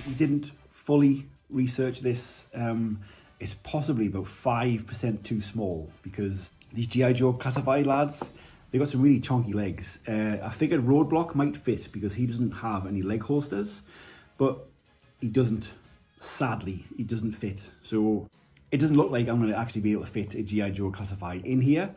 We didn't fully research this. It's possibly about 5% too small because these G.I. Joe classified lads, they've got some really chunky legs. I figured Roadblock might fit because he doesn't have any leg holsters, but he doesn't, sadly, he doesn't fit. So it doesn't look like I'm going to actually be able to fit a G.I. Joe classified in here.